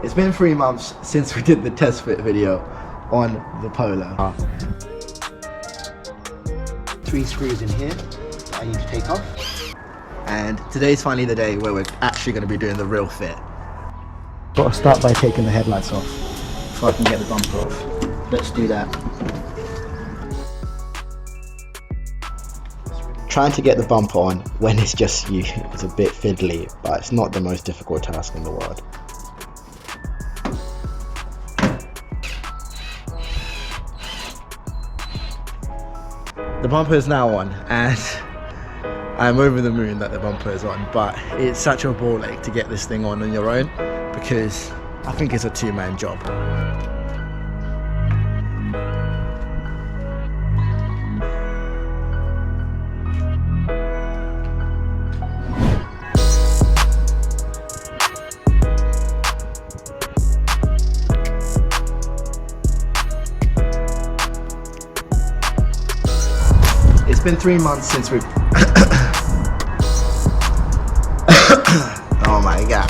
It's been 3 months since we did the test fit video on the Polo. 3 screws in here that I need to take off. And today's finally the day where we're actually going to be doing the real fit. Got to start by taking the headlights off so I can get the bumper off. Let's do that. Trying to get the bumper on when it's just you is a bit fiddly, but it's not the most difficult task in the world. The bumper is now on, and I'm over the moon that the bumper is on, but it's such a ball ache to get this thing on your own, because I think it's a 2-man job. It's been 3 months since we've oh my god.